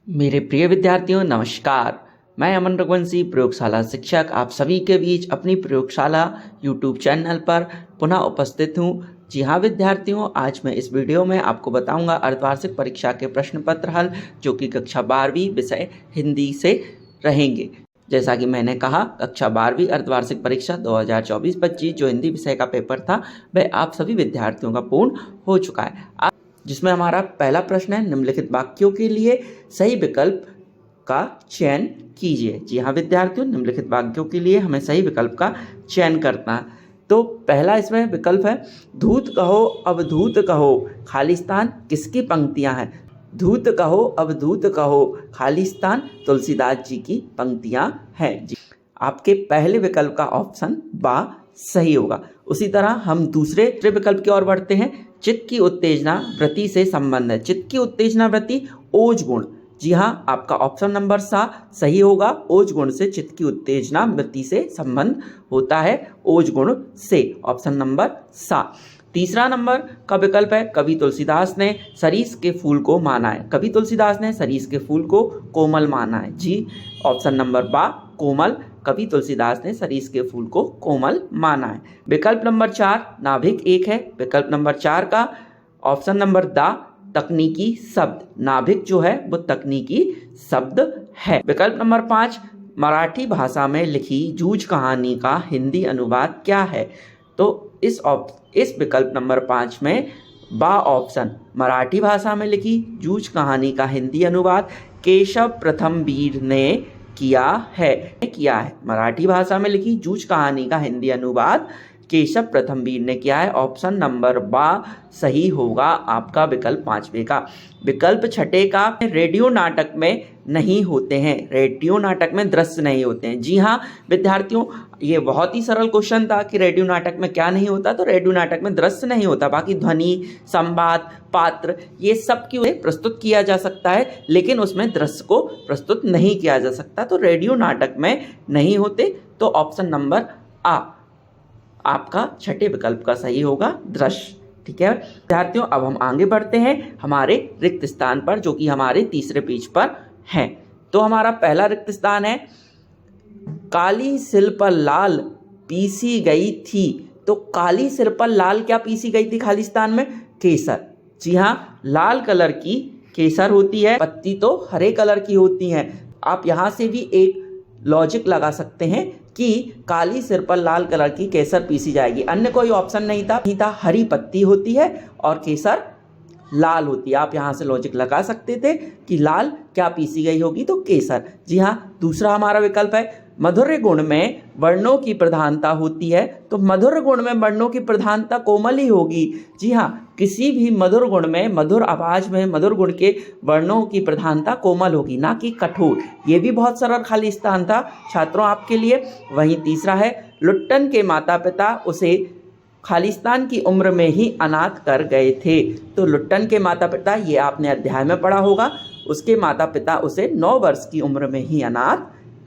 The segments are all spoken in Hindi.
मेरे प्रिय विद्यार्थियों नमस्कार। मैं अमन रघुवंशी प्रयोगशाला शिक्षक आप सभी के बीच अपनी प्रयोगशाला यूट्यूब चैनल पर पुनः उपस्थित हूँ। जी हाँ विद्यार्थियों, आज मैं इस वीडियो में आपको बताऊंगा अर्धवार्षिक परीक्षा के प्रश्न पत्र हल जो कि कक्षा 12वीं विषय हिंदी से रहेंगे। जैसा कि मैंने कहा, कक्षा 12वीं अर्धवार्षिक परीक्षा 2024-25 जो हिंदी विषय का पेपर था वह आप सभी विद्यार्थियों का पूर्ण हो चुका है, जिसमें हमारा पहला प्रश्न है निम्नलिखित वाक्यों के लिए सही विकल्प का चयन कीजिए। जी हाँ विद्यार्थियों, निम्नलिखित वाक्यों के लिए हमें सही विकल्प का चयन करना है। तो पहला इसमें विकल्प है धूत कहो अवधूत कहो खालिस्तान किसकी पंक्तियां हैं। धूत कहो अवधूत कहो खालिस्तान तुलसीदास जी की पंक्तियां हैं। जी, आपके पहले विकल्प का ऑप्शन बा सही होगा। उसी तरह हम दूसरे विकल्प की ओर बढ़ते हैं। चित्त की उत्तेजना वृत्ति से संबंध है। चित्त की उत्तेजना वृत्ति ओज गुण। जी हाँ, आपका ऑप्शन नंबर सा सही होगा। ओज गुण से चित्त की उत्तेजना वृत्ति से संबंध होता है, ओज गुण से। ऑप्शन नंबर सा। तीसरा नंबर का विकल्प है कवि तुलसीदास ने सरीस के फूल को माना है। कवि तुलसीदास ने सरीस के फूल को कोमल माना है। जी, ऑप्शन नंबर बा कोमल। कवि तुलसीदास ने सरीस के फूल को कोमल माना है। विकल्प नंबर 4 नाभिक एक है। विकल्प नंबर 4 का ऑप्शन नंबर दा तकनीकी शब्द। नाभिक जो है वो तकनीकी शब्द है। विकल्प नंबर 5 मराठी भाषा में लिखी जूझ कहानी का हिंदी अनुवाद क्या है। तो इस विकल्प नंबर 5 में बा ऑप्शन मराठी भाषा में लिखी जूझ कहानी का हिंदी अनुवाद केशव प्रथम वीर ने किया है। मराठी भाषा में लिखी जूझ कहानी का हिंदी अनुवाद केशव प्रथम वीर ने किया है। ऑप्शन नंबर बा सही होगा आपका विकल्प 5वें का। विकल्प 6 का रेडियो नाटक में नहीं होते हैं। रेडियो नाटक में दृश्य नहीं होते हैं। जी हाँ विद्यार्थियों, ये बहुत ही सरल क्वेश्चन था कि रेडियो नाटक में क्या नहीं होता। तो रेडियो नाटक में दृश्य नहीं होता, बाकी ध्वनि, संवाद, पात्र ये सब की प्रस्तुत किया जा सकता है, लेकिन उसमें दृश्य को प्रस्तुत नहीं किया जा सकता। तो रेडियो नाटक में नहीं होते। तो ऑप्शन नंबर आ आपका 6 विकल्प का सही होगा, दृश्य। ठीक है विद्यार्थियों, अब हम आगे बढ़ते हैं हमारे रिक्त स्थान पर जो कि हमारे तीसरे पेज पर हैं। तो हमारा पहला रिक्त स्थान है काली सिल पर लाल पीसी गई थी। तो काली सिर पर लाल क्या पीसी गई थी खालिस्तान में? केसर। जी हाँ, लाल कलर की केसर होती है, पत्ती तो हरे कलर की होती हैं। आप यहाँ से भी एक लॉजिक लगा सकते हैं कि काली सिर पर लाल कलर की केसर पीसी जाएगी। अन्य कोई ऑप्शन नहीं था। हरी पत्ती होती है और केसर लाल होती है। आप यहाँ से लॉजिक लगा सकते थे कि लाल क्या पीसी गई होगी, तो केसर। जी हाँ, दूसरा हमारा विकल्प है मधुर गुण में वर्णों की प्रधानता होती है। तो मधुर गुण में वर्णों की प्रधानता कोमल ही होगी। जी हाँ, किसी भी मधुर गुण में, मधुर आवाज में मधुर गुण के वर्णों की प्रधानता कोमल होगी, ना कि कठोर। ये भी बहुत सरल खाली स्थान था छात्रों आपके लिए। वहीं तीसरा है लुट्टन के माता पिता उसे खालिस्तान की उम्र में ही अनाथ कर गए थे। तो लुट्टन के माता पिता, ये आपने अध्याय में पढ़ा होगा, उसके माता पिता उसे 9 वर्ष की उम्र में ही अनाथ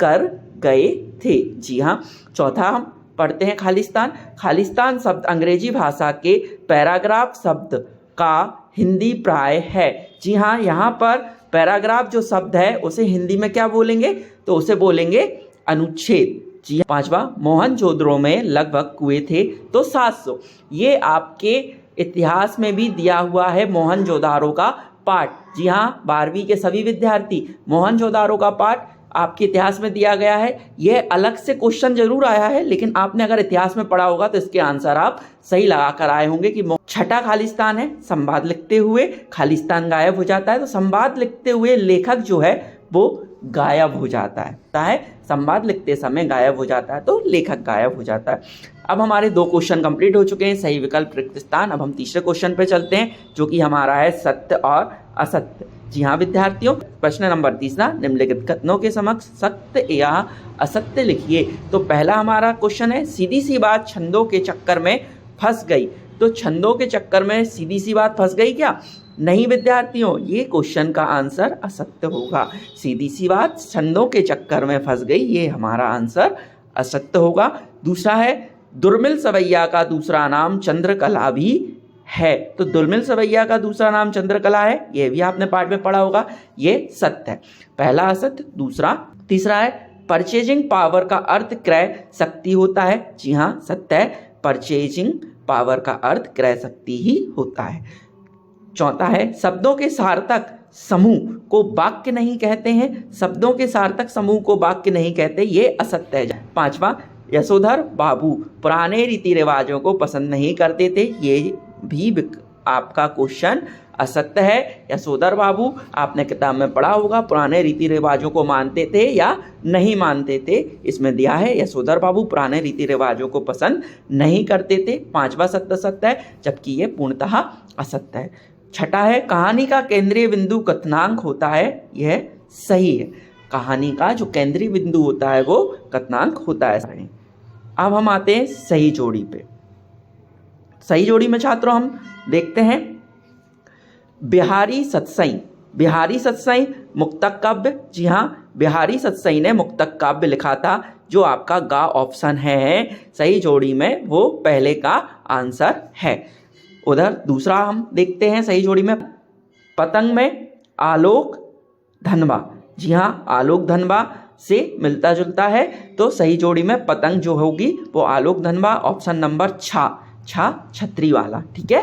कर गए थे। जी हाँ, चौथा हम पढ़ते हैं खालिस्तान। खालिस्तान शब्द अंग्रेजी भाषा के पैराग्राफ शब्द का हिंदी प्राय है। जी हाँ, यहाँ पर पैराग्राफ जो शब्द है उसे हिंदी में क्या बोलेंगे? तो उसे बोलेंगे अनुच्छेद। जी हाँ, पांचवा मोहनजोदड़ो में लगभग कुएं थे तो 700। ये आपके इतिहास में भी दिया हुआ है मोहनजोदड़ो का पाठ। जी हाँ, 12वीं के सभी विद्यार्थी मोहनजोदड़ो का पाठ आपके इतिहास में दिया गया है। यह अलग से क्वेश्चन जरूर आया है, लेकिन आपने अगर इतिहास में पढ़ा होगा तो इसके आंसर आप सही लगा कर आए होंगे कि छठा खालिस्तान है। संवाद लिखते हुए खालिस्तान गायब हो जाता है। तो संवाद लिखते हुए लेखक जो है वो गायब हो जाता है। संवाद लिखते समय गायब हो जाता है तो लेखक गायब हो जाता है। अब हमारे 2 क्वेश्चन कंप्लीट हो चुके हैं, सही विकल्प रिक्त स्थान। अब हम तीसरे क्वेश्चन पे चलते हैं जो कि हमारा है सत्य और असत्य। जी हाँ विद्यार्थियों, प्रश्न नंबर 3 निम्नलिखित कथनों के समक्ष सत्य या असत्य लिखिए। तो पहला हमारा क्वेश्चन है सीधी सी बात छंदों के चक्कर में फंस गई। तो छंदों के चक्कर में सीधी सी बात फंस गई क्या? नहीं विद्यार्थियों, ये क्वेश्चन का आंसर असत्य होगा। सीधी सी बात छंदों के चक्कर में फंस गई, ये हमारा आंसर असत्य होगा। दूसरा है दुर्मिल सवैया का दूसरा नाम चंद्रकला भी है। तो दुर्मिल सवैया का दूसरा नाम चंद्रकला है, यह भी आपने पाठ में पढ़ा होगा, ये सत्य है। पहला असत्य। तीसरा है परचेजिंग पावर का अर्थ क्रय शक्ति होता है। जी हाँ, सत्य है, परचेजिंग पावर का अर्थ क्रय शक्ति ही होता है। चौथा है शब्दों के सार्थक समूह को वाक्य नहीं कहते हैं। शब्दों के सार्थक समूह को वाक्य नहीं कहते, ये असत्य है। पांचवा, यशोधर बाबू पुराने रीति रिवाजों को पसंद नहीं करते थे, ये भी आपका क्वेश्चन असत्य है। यशोधर बाबू आपने किताब में पढ़ा होगा, पुराने रीति रिवाजों को मानते थे या नहीं मानते थे, इसमें दिया है यशोधर बाबू पुराने रीति रिवाजों को पसंद नहीं करते थे। पांचवा सत्य है, जबकि ये पूर्णतः असत्य है। छठा है कहानी का केंद्रीय बिंदु कथनांक होता है, यह सही है। कहानी का जो केंद्रीय बिंदु होता है वो कथनांक होता है। अब हम आते हैं सही जोड़ी पे। सही जोड़ी में छात्रों हम देखते हैं बिहारी सतसई। बिहारी सतसई मुक्तक काव्य, जी हाँ, बिहारी सतसई ने मुक्तक काव्य लिखा था, जो आपका गा ऑप्शन है सही जोड़ी में, वो पहले का आंसर है। उधर दूसरा हम देखते हैं सही जोड़ी में पतंग में आलोक धनबा। जी हाँ, आलोक धनबा से मिलता जुलता है, तो सही जोड़ी में पतंग जो होगी वो आलोक धनबा, ऑप्शन नंबर छा छतरी वाला, ठीक है।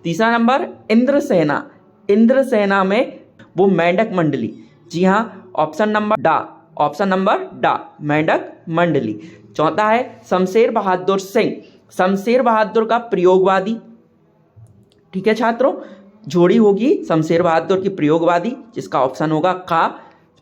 तीसरा नंबर इंद्रसेना। इंद्रसेना में वो मेंढक मंडली, जी हाँ, ऑप्शन नंबर डा मेंढक मंडली। चौथा है शमशेर बहादुर सिंह। शमशेर बहादुर का प्रयोगवादी, ठीक है छात्रों, जोड़ी होगी शमशेर बहादुर की प्रयोगवादी, जिसका ऑप्शन होगा खा।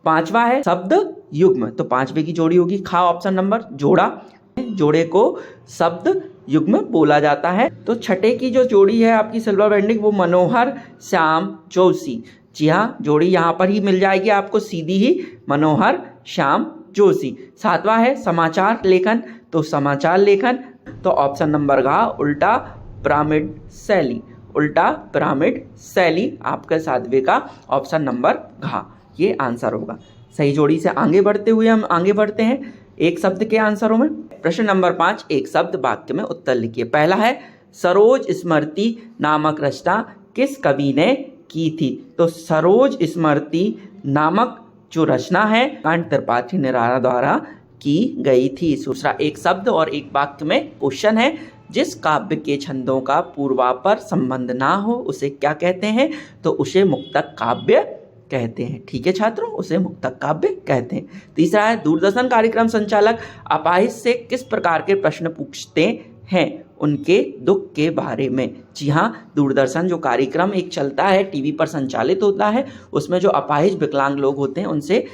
पांचवा है शब्द युग्म, तो पांचवे की जोड़ी होगी खा, ऑप्शन नंबर जोड़ा। जोड़े को शब्द युग्म बोला जाता है। तो छठे की जो जोड़ी है आपकी सिल्वर बेंडिंग, वो मनोहर श्याम जोशी। जी हाँ, जोड़ी यहाँ पर ही मिल जाएगी आपको सीधी ही, मनोहर श्याम जोशी। सातवां है समाचार लेखन, तो समाचार लेखन, तो ऑप्शन नंबर घ उल्टा पिरामिड शैली। उल्टा पिरामिड शैली आपका सातवें का ऑप्शन नंबर घ, ये आंसर होगा। सही जोड़ी से आगे बढ़ते हुए हम आगे बढ़ते हैं एक शब्द के आंसरों में। प्रश्न नंबर 5, एक शब्द वाक्य में उत्तर लिखिए। पहला है सरोज स्मृति नामक रचना किस कवि ने की थी? तो सरोज स्मृति नामक जो रचना है कांट त्रिपाठी निराला द्वारा की गई थी। दूसरा, एक शब्द और एक वाक्य में क्वेश्चन है, जिस काव्य के छंदों का पूर्वापर संबंध ना हो उसे क्या कहते हैं? तो उसे मुक्तक काव्य कहते हैं। ठीक है छात्रों, उसे मुक्तक काव्य कहते हैं। तीसरा है दूरदर्शन कार्यक्रम संचालक अपाहिज से किस प्रकार के प्रश्न पूछते हैं? उनके दुख के बारे में। जी हाँ, दूरदर्शन जो कार्यक्रम एक चलता है, टीवी पर संचालित होता है, उसमें जो अपाहिज विकलांग लोग होते हैं उनसे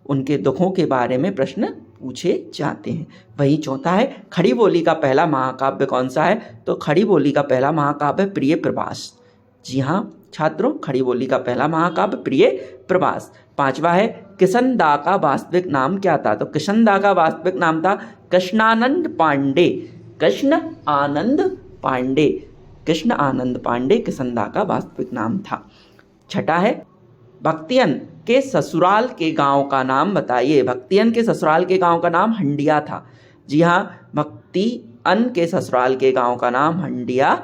उनके दुखों के बारे में प्रश्न पूछे जाते हैं। वही चौथा है खड़ी बोली का पहला महाकाव्य कौन सा है? तो खड़ी बोली का पहला महाकाव्य प्रिय प्रवास। जी हाँ छात्रों, खड़ी बोली का पहला महाकाव्य प्रिय प्रवास। पांचवा है किशन दा का वास्तविक नाम क्या था? तो किशन दा का वास्तविक नाम था कृष्णानंद पांडे। कृष्ण आनंद पांडे, कृष्ण आनंद पांडे किशन दा का वास्तविक नाम था। छठा है भक्तियन के ससुराल के गांव का नाम बताइए। भक्तियन के ससुराल के गांव का नाम हंडिया था। जी हाँ, भक्तियन के ससुराल के गांव का नाम हंडिया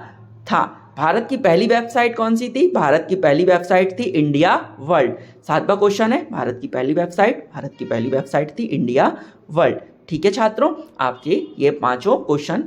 था। भारत की पहली वेबसाइट कौन सी थी? भारत की पहली वेबसाइट थी इंडिया वर्ल्ड। सातवां क्वेश्चन है भारत की पहली वेबसाइट थी इंडिया वर्ल्ड। ठीक है छात्रों, आपके ये पांचों क्वेश्चन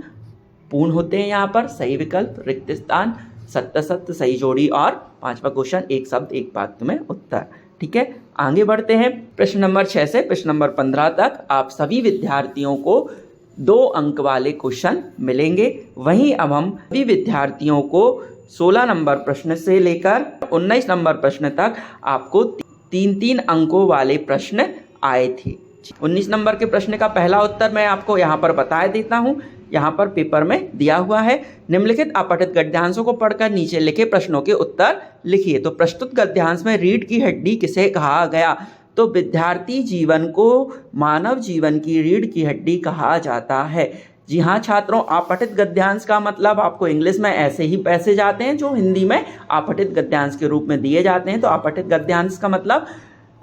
पूर्ण होते हैं। यहाँ पर सही विकल्प, रिक्त स्थान, सत्य सत्य, सही जोड़ी और पांचवा क्वेश्चन एक शब्द एक वाक्य में उत्तर। ठीक है, आगे बढ़ते हैं। प्रश्न नंबर 6 से प्रश्न नंबर 15 तक आप सभी विद्यार्थियों को 2 अंक वाले क्वेश्चन मिलेंगे। वहीं अब हम सभी विद्यार्थियों को 16 नंबर प्रश्न से लेकर 19 नंबर प्रश्न तक आपको 3-3 अंकों वाले प्रश्न आए थे। 19 नंबर के प्रश्न का पहला उत्तर मैं आपको यहाँ पर बता देता हूँ। यहाँ पर पेपर में दिया हुआ है, निम्नलिखित अपठित गद्यांशों को पढ़कर नीचे लिखे प्रश्नों के उत्तर लिखिए। तो प्रस्तुत गद्यांश में रीढ़ की हड्डी किसे कहा गया? तो विद्यार्थी जीवन को मानव जीवन की रीढ़ की हड्डी कहा जाता है। जी हाँ छात्रों, अपठित गद्यांश का मतलब आपको इंग्लिश में ऐसे ही पैसे जाते हैं जो हिंदी में अपठित गद्यांश के रूप में दिए जाते हैं। तो अपठित गद्यांश का मतलब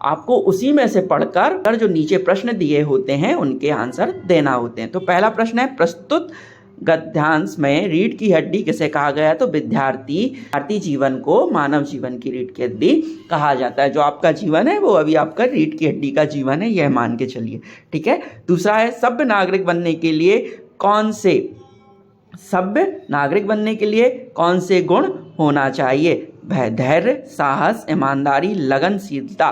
आपको उसी में से पढ़कर जो नीचे प्रश्न दिए होते हैं उनके आंसर देना होते हैं। तो पहला प्रश्न है प्रस्तुत गद्यांश में रीढ़ की हड्डी किसे कहा गया है? तो विद्यार्थी जीवन को मानव जीवन की रीढ़ की हड्डी कहा जाता है। जो आपका जीवन है वो अभी आपका रीढ़ की हड्डी का जीवन है, यह मान के चलिए। ठीक है। दूसरा है सभ्य नागरिक बनने के लिए कौन से गुण होना चाहिए? धैर्य, साहस, ईमानदारी, लगनशीलता।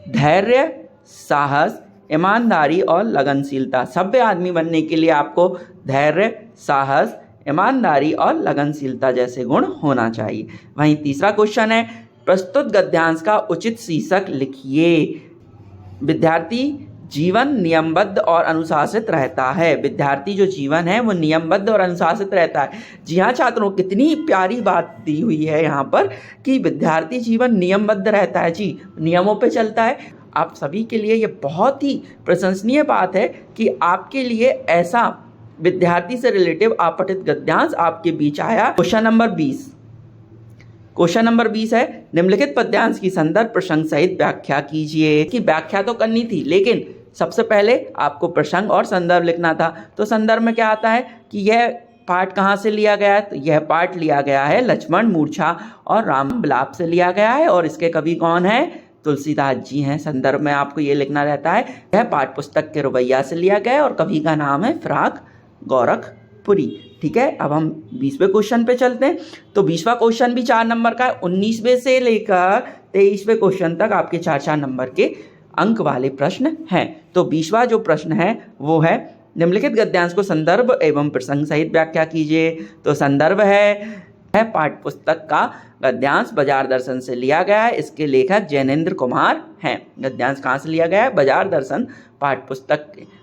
धैर्य, साहस, ईमानदारी और लगनशीलता। सभ्य आदमी बनने के लिए आपको धैर्य, साहस, ईमानदारी और लगनशीलता जैसे गुण होना चाहिए। वहीं तीसरा क्वेश्चन है प्रस्तुत गद्यांश का उचित शीर्षक लिखिए। विद्यार्थी जीवन नियमबद्ध और अनुशासित रहता है। विद्यार्थी जो जीवन है वो नियमबद्ध और अनुशासित रहता है। जी हाँ छात्रों, कितनी प्यारी बात दी हुई है यहाँ पर कि विद्यार्थी जीवन नियमबद्ध रहता है। जी, नियमों पे चलता है। आप सभी के लिए ये बहुत ही प्रशंसनीय बात है कि आपके लिए ऐसा विद्यार्थी से रिलेटिव आपठित गद्यांश आपके बीच आया। क्वेश्चन नंबर 20 है निम्नलिखित पद्यांश की संदर्भ प्रसंग सहित व्याख्या कीजिए। कि व्याख्या तो करनी थी लेकिन सबसे पहले आपको प्रसंग और संदर्भ लिखना था। तो संदर्भ में क्या आता है कि यह पाठ कहाँ से लिया गया है? तो यह पाठ लिया गया है लक्ष्मण मूर्छा और राम विलाप से लिया गया है और इसके कवि कौन है? तुलसीदास जी हैं। संदर्भ में आपको ये लिखना रहता है यह पाठ पुस्तक के रुबैया से लिया गया है और कवि का नाम है फिराक गोरखपुरी। ठीक है। अब हम 20वें क्वेश्चन पे चलते हैं। तो 20वां क्वेश्चन भी 4 नंबर का है। 19वें से लेकर 23वें क्वेश्चन तक आपके 4 नंबर के अंक वाले प्रश्न हैं। तो 20वां जो प्रश्न है वो है निम्नलिखित गद्यांश को संदर्भ एवं प्रसंग सहित व्याख्या कीजिए। तो संदर्भ है पाठ्य पुस्तक का गद्यांश बाजार दर्शन से लिया गया है। इसके लेखक जैनेन्द्र कुमार हैं। गद्यांश कहाँ से लिया गया है? बाजार दर्शन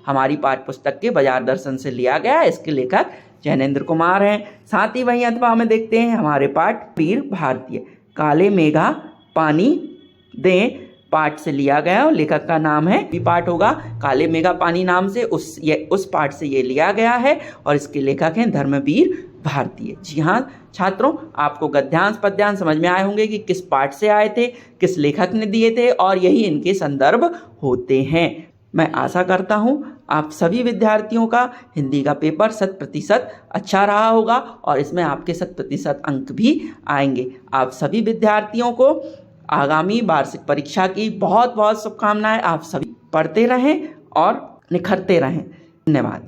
हमारी पाठ्य पुस्तक के बाजार दर्शन से लिया गया है। इसके लेखक जैनेन्द्र कुमार हैं। साथ ही वहीं अथवा में देखते हैं हमारे पाठ वीर भारतीय काले मेघा पानी दें पाठ से लिया गया और लेखक का नाम है भी पाठ होगा काले मेघा पानी नाम से उस पाठ से ये लिया गया है और इसके लेखक हैं धर्मवीर भारतीय। जी हाँ छात्रों, आपको गद्यांश पद्यांश समझ में आए होंगे कि किस पाठ से आए थे, किस लेखक ने दिए थे और यही इनके संदर्भ होते हैं। मैं आशा करता हूँ आप सभी विद्यार्थियों का हिंदी का पेपर 100% अच्छा रहा होगा और इसमें आपके 100% अंक भी आएंगे। आप सभी विद्यार्थियों को आगामी वार्षिक परीक्षा की बहुत बहुत शुभकामनाएं। आप सभी पढ़ते रहें और निखरते रहें। धन्यवाद।